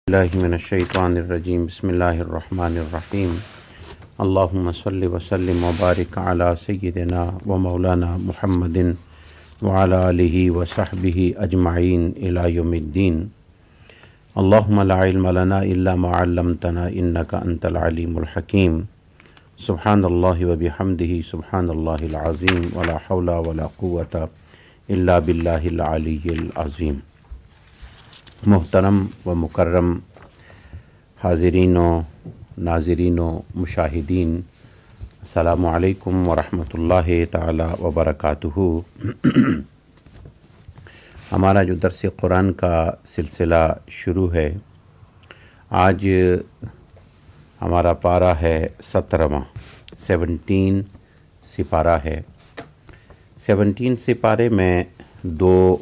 اللہ من الشیطان الرجیم بسم اللہ الرحمن الرحیم اللہم صلی وسلم وبارک علی سیدنا و مولانا محمد وعلی آلہ وصحبہ اجمعین الی یوم الدین اللہم لا علم لنا الا ما علمتنا انک انت العلیم الحکیم سبحان اللہ وبحمدہ سبحان اللہ العظیم ولا حول ولا قوة الا باللہ العلی العظیم۔ محترم و مکرم حاضرین و ناظرین و مشاہدین، السلام علیکم ورحمۃ اللہ تعالی وبرکاتہ۔ ہمارا جو درس قرآن کا سلسلہ شروع ہے، آج ہمارا پارہ ہے 17 سپارہ ہے۔ 17 سپارے میں دو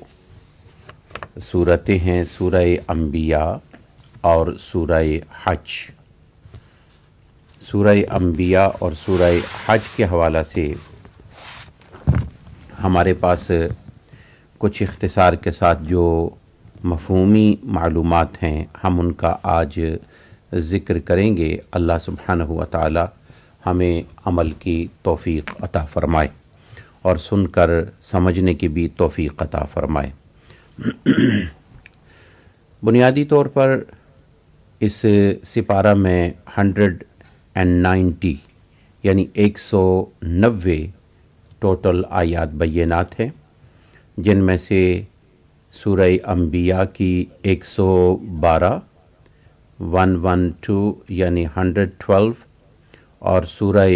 سورتیں ہیں، سورہ انبیاء اور سورہ حج۔ سورہ انبیاء اور سورہ حج کے حوالہ سے ہمارے پاس کچھ اختصار کے ساتھ جو مفہومی معلومات ہیں، ہم ان کا آج ذکر کریں گے۔ اللہ سبحانہ و تعالی ہمیں عمل کی توفیق عطا فرمائے اور سن کر سمجھنے کی بھی توفیق عطا فرمائے۔ بنیادی طور پر اس سپارہ میں 190 یعنی 190 ٹوٹل آیات بینات ہیں، جن میں سے سورہ انبیاء کی 112 112 یعنی 112 اور سورہ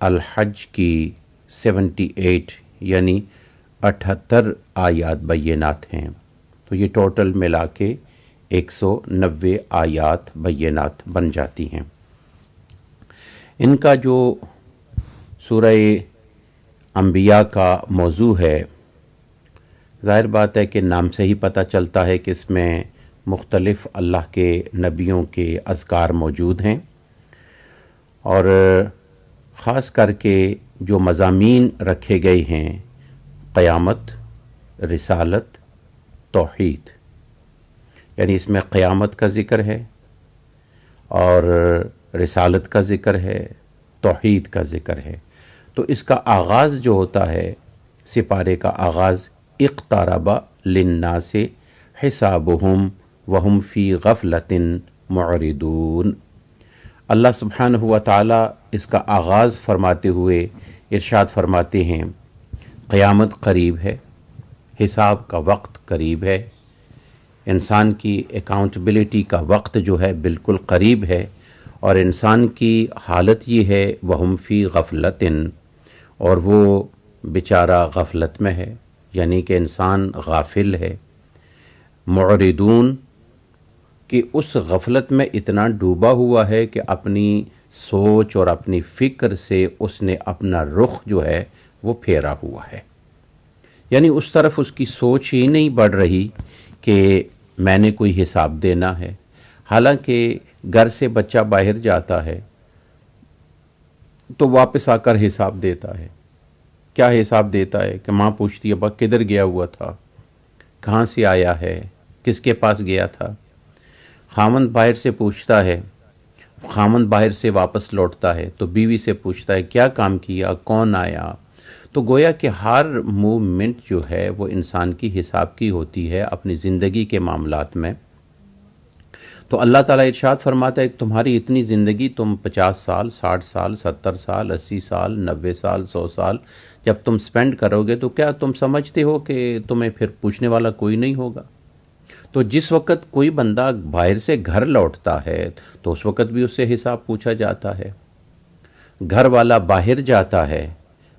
الحج کی 78 یعنی 78 آیات بینات ہیں۔ تو یہ ٹوٹل ملا کے 190 آیات بینات بن جاتی ہیں۔ ان کا جو سورہ انبیاء کا موضوع ہے، ظاہر بات ہے کہ نام سے ہی پتہ چلتا ہے کہ اس میں مختلف اللہ کے نبیوں کے اذکار موجود ہیں، اور خاص کر کے جو مضامین رکھے گئے ہیں، قیامت، رسالت، توحید، یعنی اس میں قیامت کا ذکر ہے اور رسالت کا ذکر ہے، توحید کا ذکر ہے۔ تو اس کا آغاز جو ہوتا ہے، سپارے کا آغاز اقترب للناس حسابهم وهم فی غفلۃ معرضون۔ اللہ سبحانہ و تعالی اس کا آغاز فرماتے ہوئے ارشاد فرماتے ہیں، قیامت قریب ہے، حساب کا وقت قریب ہے، انسان کی اکاؤنٹبلٹی کا وقت جو ہے بالکل قریب ہے، اور انسان کی حالت یہ ہے وَهُمْ فِي غَفْلَةٍ، اور وہ بیچارہ غفلت میں ہے، یعنی کہ انسان غافل ہے، معرضون، کہ اس غفلت میں اتنا ڈوبا ہوا ہے کہ اپنی سوچ اور اپنی فکر سے اس نے اپنا رخ جو ہے وہ پھیرا ہوا ہے، یعنی اس طرف اس کی سوچ ہی نہیں بڑھ رہی کہ میں نے کوئی حساب دینا ہے۔ حالانکہ گھر سے بچہ باہر جاتا ہے تو واپس آ کر حساب دیتا ہے۔ کیا حساب دیتا ہے کہ ماں پوچھتی ہے، ابا کدھر گیا ہوا تھا، کہاں سے آیا ہے، کس کے پاس گیا تھا۔ خاوند باہر سے پوچھتا ہے، خاوند باہر سے واپس لوٹتا ہے تو بیوی سے پوچھتا ہے کیا کام کیا، کون آیا۔ تو گویا کہ ہر موومنٹ جو ہے وہ انسان کی حساب کی ہوتی ہے اپنی زندگی کے معاملات میں۔ تو اللہ تعالیٰ ارشاد فرماتا ہے کہ تمہاری اتنی زندگی، تم 50 سال، 60 سال، 70 سال، 80 سال، 90 سال، 100 سال جب تم سپینڈ کرو گے تو کیا تم سمجھتے ہو کہ تمہیں پھر پوچھنے والا کوئی نہیں ہوگا؟ تو جس وقت کوئی بندہ باہر سے گھر لوٹتا ہے تو اس وقت بھی اس سے حساب پوچھا جاتا ہے۔ گھر والا باہر جاتا ہے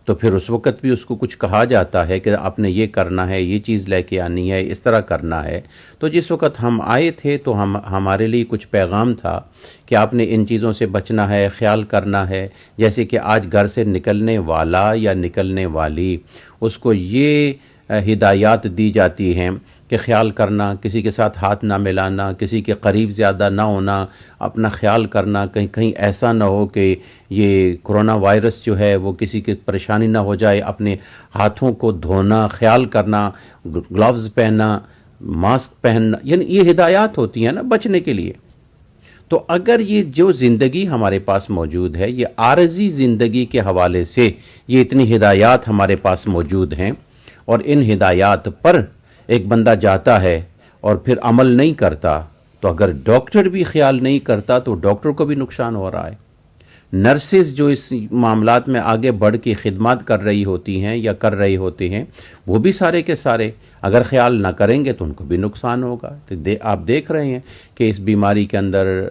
تو پھر اس وقت بھی اس کو کچھ کہا جاتا ہے کہ آپ نے یہ کرنا ہے، یہ چیز لے کے آنی ہے، اس طرح کرنا ہے۔ تو جس وقت ہم آئے تھے تو ہمارے لیے کچھ پیغام تھا کہ آپ نے ان چیزوں سے بچنا ہے، خیال کرنا ہے۔ جیسے کہ آج گھر سے نکلنے والا یا نکلنے والی، اس کو یہ ہدایات دی جاتی ہیں کہ خیال کرنا، کسی کے ساتھ ہاتھ نہ ملانا، کسی کے قریب زیادہ نہ ہونا، اپنا خیال کرنا، کہیں ایسا نہ ہو کہ یہ کرونا وائرس جو ہے وہ کسی کی پریشانی نہ ہو جائے، اپنے ہاتھوں کو دھونا، خیال کرنا، گلوز پہننا، ماسک پہننا، یعنی یہ ہدایات ہوتی ہیں نا بچنے کے لیے. تو اگر یہ جو زندگی ہمارے پاس موجود ہے، یہ عارضی زندگی کے حوالے سے یہ اتنی ہدایات ہمارے پاس موجود ہیں، اور ان ہدایات پر ایک بندہ جاتا ہے اور پھر عمل نہیں کرتا، تو اگر ڈاکٹر بھی خیال نہیں کرتا تو ڈاکٹر کو بھی نقصان ہو رہا ہے. نرسز جو اس معاملات میں آگے بڑھ کے خدمات کر رہی ہوتی ہیں یا کر رہے ہوتے ہیں، وہ بھی سارے کے سارے اگر خیال نہ کریں گے تو ان کو بھی نقصان ہوگا. تو آپ دیکھ رہے ہیں کہ اس بیماری کے اندر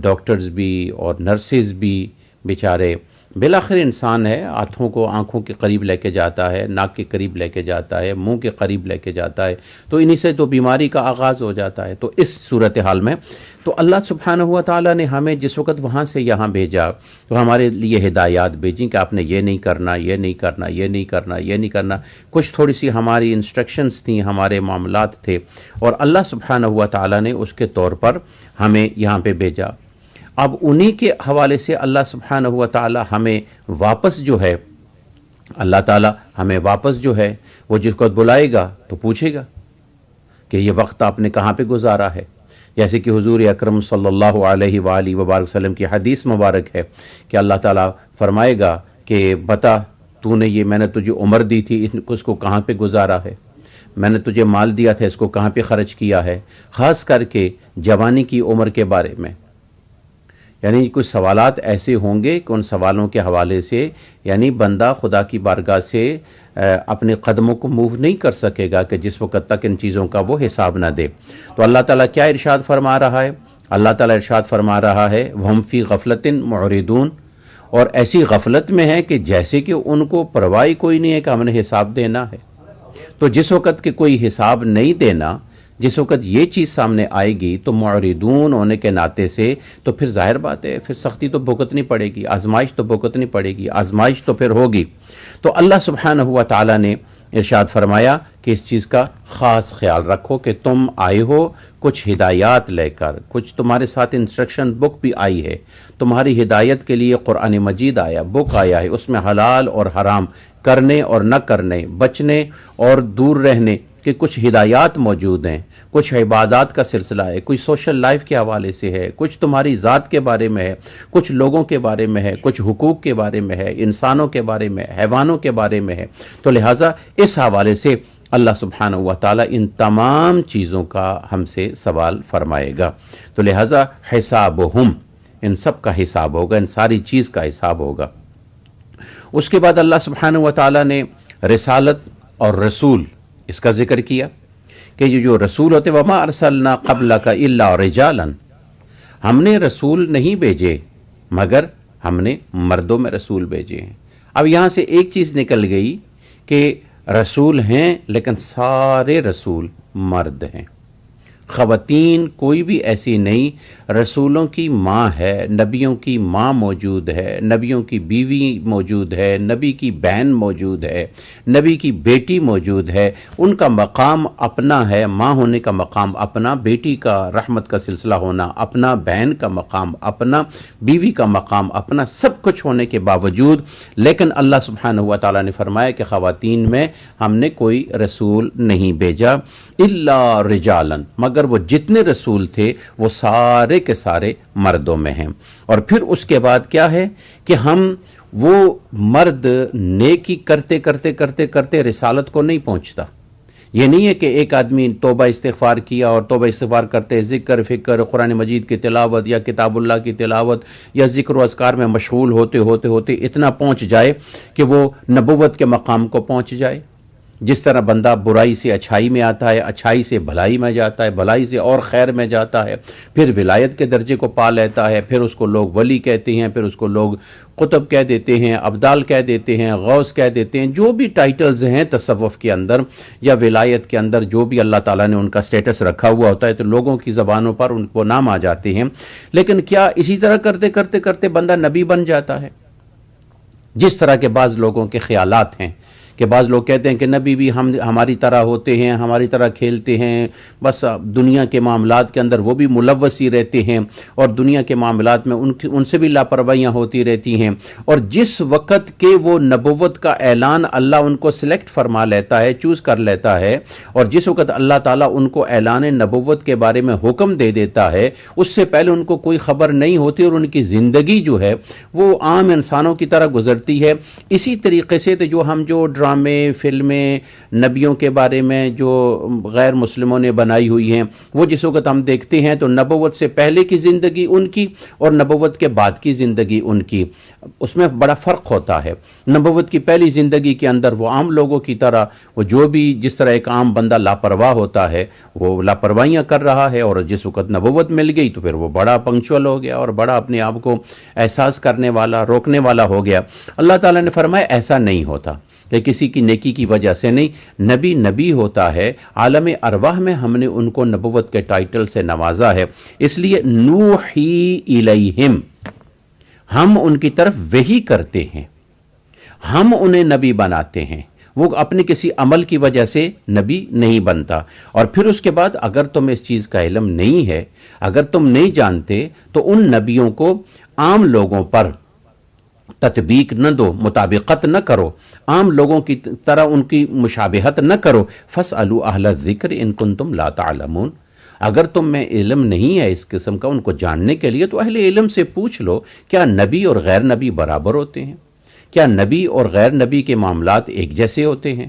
ڈاکٹرز بھی اور نرسز بھی بیچارے، بالآخر انسان ہے، ہاتھوں کو آنکھوں کے قریب لے کے جاتا ہے، ناک کے قریب لے کے جاتا ہے، منہ کے قریب لے کے جاتا ہے، تو انہی سے تو بیماری کا آغاز ہو جاتا ہے. تو اس صورتحال میں تو اللہ سبحانہ و تعالیٰ نے ہمیں جس وقت وہاں سے یہاں بھیجا تو ہمارے لیے ہدایات بھیجیں کہ آپ نے یہ نہیں کرنا، یہ نہیں کرنا، یہ نہیں کرنا، یہ نہیں کرنا. کچھ تھوڑی سی ہماری انسٹرکشنز تھیں، ہمارے معاملات تھے، اور اللہ سبحانہ و تعالیٰ نے اس کے طور پر ہمیں یہاں پہ بھیجا. اب انہی کے حوالے سے اللہ سبحانہ و تعالی ہمیں واپس جو ہے، اللہ تعالی ہمیں واپس جو ہے وہ جس کو بلائے گا تو پوچھے گا کہ یہ وقت آپ نے کہاں پہ گزارا ہے. جیسے کہ حضور اکرم صلی اللہ علیہ وآلہ وبارک وسلم کی حدیث مبارک ہے کہ اللہ تعالیٰ فرمائے گا کہ بتا تو نے یہ میں نے تجھے عمر دی تھی اس کو کہاں پہ گزارا ہے، میں نے تجھے مال دیا تھا اس کو کہاں پہ خرچ کیا ہے. خاص کر کے جوانی کی عمر کے بارے میں، یعنی کچھ سوالات ایسے ہوں گے کہ ان سوالوں کے حوالے سے یعنی بندہ خدا کی بارگاہ سے اپنے قدموں کو موو نہیں کر سکے گا کہ جس وقت تک ان چیزوں کا وہ حساب نہ دے. تو اللہ تعالیٰ کیا ارشاد فرما رہا ہے؟ اللہ تعالیٰ ارشاد فرما رہا ہے وَهُمْ فِي غَفْلَةٍ مُعْرِضُونَ، اور ایسی غفلت میں ہے کہ جیسے کہ ان کو پرواہ کوئی نہیں ہے کہ ہم نے حساب دینا ہے. تو جس وقت کہ کوئی حساب نہیں دینا، جس وقت یہ چیز سامنے آئے گی تو معرضون ہونے کے ناطے سے تو پھر ظاہر بات ہے پھر سختی تو بھگتنی پڑے گی، آزمائش تو بھگتنی پڑے گی، آزمائش تو پھر ہوگی. تو اللہ سبحانہ و تعالیٰ نے ارشاد فرمایا کہ اس چیز کا خاص خیال رکھو کہ تم آئے ہو کچھ ہدایات لے کر، کچھ تمہارے ساتھ انسٹرکشن بک بھی آئی ہے، تمہاری ہدایت کے لیے قرآن مجید آیا، بک آیا ہے، اس میں حلال اور حرام کرنے اور نہ کرنے، بچنے اور دور رہنے کہ کچھ ہدایات موجود ہیں. کچھ عبادات کا سلسلہ ہے، کچھ سوشل لائف کے حوالے سے ہے، کچھ تمہاری ذات کے بارے میں ہے، کچھ لوگوں کے بارے میں ہے، کچھ حقوق کے بارے میں ہے، انسانوں کے بارے میں، حیوانوں کے بارے میں ہے. تو لہٰذا اس حوالے سے اللہ سبحانہ و تعالیٰ ان تمام چیزوں کا ہم سے سوال فرمائے گا. تو لہٰذا حسابہم، ان سب کا حساب ہوگا، ان ساری چیز کا حساب ہوگا. اس کے بعد اللہ سبحانہ و تعالیٰ نے رسالت اور رسول اس کا ذکر کیا کہ یہ جو رسول ہوتے وما ارسلنا قبلک الا رجالا، ہم نے رسول نہیں بھیجے مگر ہم نے مردوں میں رسول بھیجے ہیں. اب یہاں سے ایک چیز نکل گئی کہ رسول ہیں لیکن سارے رسول مرد ہیں، خواتین کوئی بھی ایسی نہیں. رسولوں کی ماں ہے، نبیوں کی ماں موجود ہے، نبیوں کی بیوی موجود ہے، نبی کی بہن موجود ہے، نبی کی بیٹی موجود ہے. ان کا مقام اپنا ہے، ماں ہونے کا مقام اپنا، بیٹی کا رحمت کا سلسلہ ہونا اپنا، بہن کا مقام اپنا، بیوی کا مقام اپنا، سب کچھ ہونے کے باوجود لیکن اللہ سبحانہ و تعالیٰ نے فرمایا کہ خواتین میں ہم نے کوئی رسول نہیں بھیجا الا رجالا، مگر وہ جتنے رسول تھے وہ سارے کے سارے مردوں میں ہیں. اور پھر اس کے بعد کیا ہے کہ ہم وہ مرد نیکی کرتے کرتے کرتے کرتے رسالت کو نہیں پہنچتا. یہ نہیں ہے کہ ایک آدمی توبہ استغفار کیا اور توبہ استغفار کرتے ذکر فکر قرآن مجید کی تلاوت یا کتاب اللہ کی تلاوت یا ذکر و اذکار میں مشغول ہوتے ہوتے ہوتے اتنا پہنچ جائے کہ وہ نبوت کے مقام کو پہنچ جائے. جس طرح بندہ برائی سے اچھائی میں آتا ہے، اچھائی سے بھلائی میں جاتا ہے، بھلائی سے اور خیر میں جاتا ہے، پھر ولایت کے درجے کو پا لیتا ہے، پھر اس کو لوگ ولی کہتے ہیں، پھر اس کو لوگ قطب کہہ دیتے ہیں، ابدال کہہ دیتے ہیں، غوث کہہ دیتے ہیں، جو بھی ٹائٹلز ہیں تصوف کے اندر یا ولایت کے اندر جو بھی اللہ تعالیٰ نے ان کا سٹیٹس رکھا ہوا ہوتا ہے تو لوگوں کی زبانوں پر ان کو نام آ جاتے ہیں. لیکن کیا اسی طرح کرتے کرتے کرتے بندہ نبی بن جاتا ہے؟ جس طرح کے بعض لوگوں کے خیالات ہیں کہ بعض لوگ کہتے ہیں کہ نبی بھی ہماری طرح ہوتے ہیں، ہماری طرح کھیلتے ہیں، بس دنیا کے معاملات کے اندر وہ بھی ملوث ہی رہتے ہیں اور دنیا کے معاملات میں ان سے بھی لاپرواہیاں ہوتی رہتی ہیں، اور جس وقت کہ وہ نبوت کا اعلان اللہ ان کو سلیکٹ فرما لیتا ہے، چوز کر لیتا ہے، اور جس وقت اللہ تعالیٰ ان کو اعلان نبوت کے بارے میں حکم دے دیتا ہے، اس سے پہلے ان کو کوئی خبر نہیں ہوتی اور ان کی زندگی جو ہے وہ عام انسانوں کی طرح گزرتی ہے۔ اسی طریقے سے جو ہم جو ڈرامے، فلمیں نبیوں کے بارے میں جو غیر مسلموں نے بنائی ہوئی ہیں، وہ جس وقت ہم دیکھتے ہیں تو نبوت سے پہلے کی زندگی ان کی اور نبوت کے بعد کی زندگی ان کی، اس میں بڑا فرق ہوتا ہے۔ نبوت کی پہلی زندگی کے اندر وہ عام لوگوں کی طرح، وہ جو بھی جس طرح ایک عام بندہ لاپرواہ ہوتا ہے وہ لاپرواہیاں کر رہا ہے، اور جس وقت نبوت مل گئی تو پھر وہ بڑا پنکچول ہو گیا اور بڑا اپنے آپ کو احساس کرنے والا، روکنے والا ہو گیا۔ اللہ تعالیٰ نے فرمایا ایسا نہیں ہوتا کہ کسی کی نیکی کی وجہ سے نہیں، نبی نبی ہوتا ہے، عالم ارواح میں ہم نے ان کو نبوت کے ٹائٹل سے نوازا ہے، اس لیے نوحی الیہم، ہم ان کی طرف وحی کرتے ہیں، ہم انہیں نبی بناتے ہیں، وہ اپنے کسی عمل کی وجہ سے نبی نہیں بنتا۔ اور پھر اس کے بعد اگر تمہیں اس چیز کا علم نہیں ہے، اگر تم نہیں جانتے، تو ان نبیوں کو عام لوگوں پر تطبیق نہ دو، مطابقت نہ کرو، عام لوگوں کی طرح ان کی مشابہت نہ کرو۔ فاسألوا اہل الذکر ان کنتم لا تعلمون، اگر تم میں علم نہیں ہے اس قسم کا ان کو جاننے کے لیے تو اہل علم سے پوچھ لو، کیا نبی اور غیر نبی برابر ہوتے ہیں؟ کیا نبی اور غیر نبی کے معاملات ایک جیسے ہوتے ہیں؟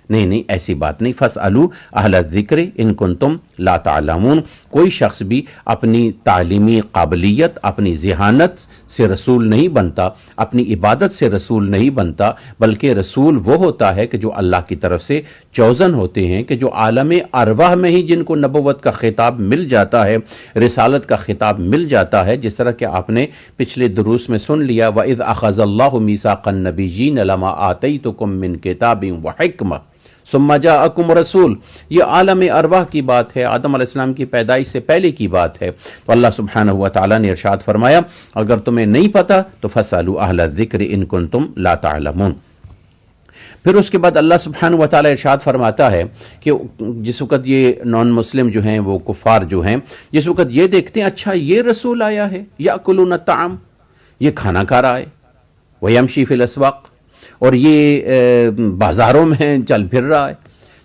نہیں نہیں، ایسی بات نہیں۔ فاسألوا اہل الذکر ان کنتم لا تعلمون، کوئی شخص بھی اپنی تعلیمی قابلیت، اپنی ذہانت سے رسول نہیں بنتا، اپنی عبادت سے رسول نہیں بنتا، بلکہ رسول وہ ہوتا ہے کہ جو اللہ کی طرف سے چوزن ہوتے ہیں، کہ جو عالم ارواح میں ہی جن کو نبوت کا خطاب مل جاتا ہے، رسالت کا خطاب مل جاتا ہے، جس طرح کہ آپ نے پچھلے دروس میں سن لیا، وَإِذْ أَخَذَ اللَّهُ مِيثَاقَ النَّبِيِّينَ لَمَا آتَيْتُكُم مِّن كِتَابٍ وَحِكْمَةٍ ثم جاءکم رسول، یہ عالم ارواح کی بات ہے، آدم علیہ السلام کی پیدائش سے پہلے کی بات ہے۔ تو اللہ سبحانہ و تعالیٰ نے ارشاد فرمایا اگر تمہیں نہیں پتا تو فاسألوا اہل الذکر ان کنتم لا تعلمون۔ پھر اس کے بعد اللہ سبحانہ و تعالیٰ ارشاد فرماتا ہے کہ جس وقت یہ نان مسلم جو ہیں، وہ کفار جو ہیں، جس وقت یہ دیکھتے ہیں اچھا یہ رسول آیا ہے، یأکلون الطعام، یہ کھانا کھا رہا ہے، ویمشی فی الاسواق، اور یہ بازاروں میں چل پھر رہا ہے،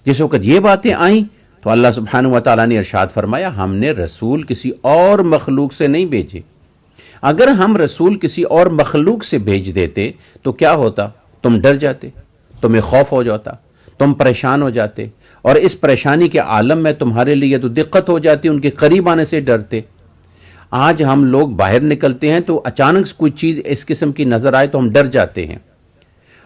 جس وقت یہ باتیں آئیں تو اللہ سبحانہ و تعالیٰ نے ارشاد فرمایا ہم نے رسول کسی اور مخلوق سے نہیں بھیجے۔ اگر ہم رسول کسی اور مخلوق سے بھیج دیتے تو کیا ہوتا؟ تم ڈر جاتے، تمہیں خوف ہو جاتا، تم پریشان ہو جاتے، اور اس پریشانی کے عالم میں تمہارے لیے تو دقت ہو جاتی، ان کے قریب آنے سے ڈرتے۔ آج ہم لوگ باہر نکلتے ہیں تو اچانک کوئی چیز اس قسم کی نظر آئے تو ہم ڈر جاتے ہیں۔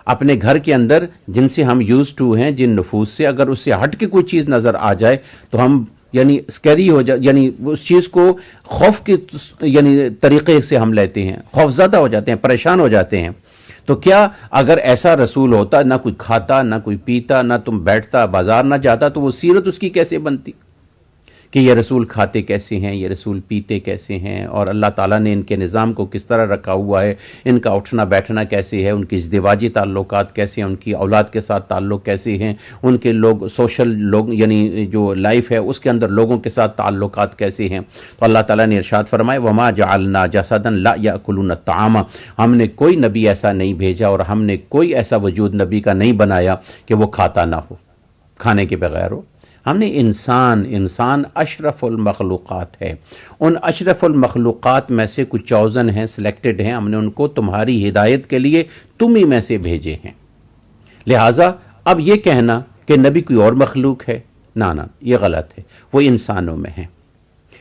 اپنے گھر کے اندر جن سے ہم یوز ٹو ہیں، جن نفوس سے، اگر اس سے ہٹ کے کوئی چیز نظر آ جائے تو ہم یعنی اسکیری ہو جائے، یعنی اس چیز کو خوف کے یعنی طریقے سے ہم لیتے ہیں، خوف زدہ ہو جاتے ہیں، پریشان ہو جاتے ہیں۔ تو کیا اگر ایسا رسول ہوتا، نہ کوئی کھاتا، نہ کوئی پیتا، نہ تم بیٹھتا، بازار نہ جاتا، تو وہ سیرت اس کی کیسے بنتی کہ یہ رسول کھاتے کیسے ہیں، یہ رسول پیتے کیسے ہیں، اور اللہ تعالیٰ نے ان کے نظام کو کس طرح رکھا ہوا ہے، ان کا اٹھنا بیٹھنا کیسے ہے، ان کی ازدواجی تعلقات کیسے ہیں، ان کی اولاد کے ساتھ تعلق کیسے ہیں، ان کے لوگ سوشل لوگ یعنی جو لائف ہے اس کے اندر لوگوں کے ساتھ تعلقات کیسے ہیں۔ تو اللہ تعالیٰ نے ارشاد فرمایا وَمَا جَعَلْنَا جَسَدًا لَا يَأْكُلُونَ الطَّعَامَ، ہم نے کوئی نبی ایسا نہیں بھیجا اور ہم نے کوئی ایسا وجود نبی کا نہیں بنایا کہ وہ کھاتا نہ ہو، کھانے کے بغیر ہو۔ ہم نے انسان اشرف المخلوقات ہے، ان اشرف المخلوقات میں سے کچھ چوزن ہیں، سلیکٹڈ ہیں، ہم نے ان کو تمہاری ہدایت کے لیے تم ہی میں سے بھیجے ہیں۔ لہٰذا اب یہ کہنا کہ نبی کوئی اور مخلوق ہے، نہ یہ غلط ہے، وہ انسانوں میں ہیں،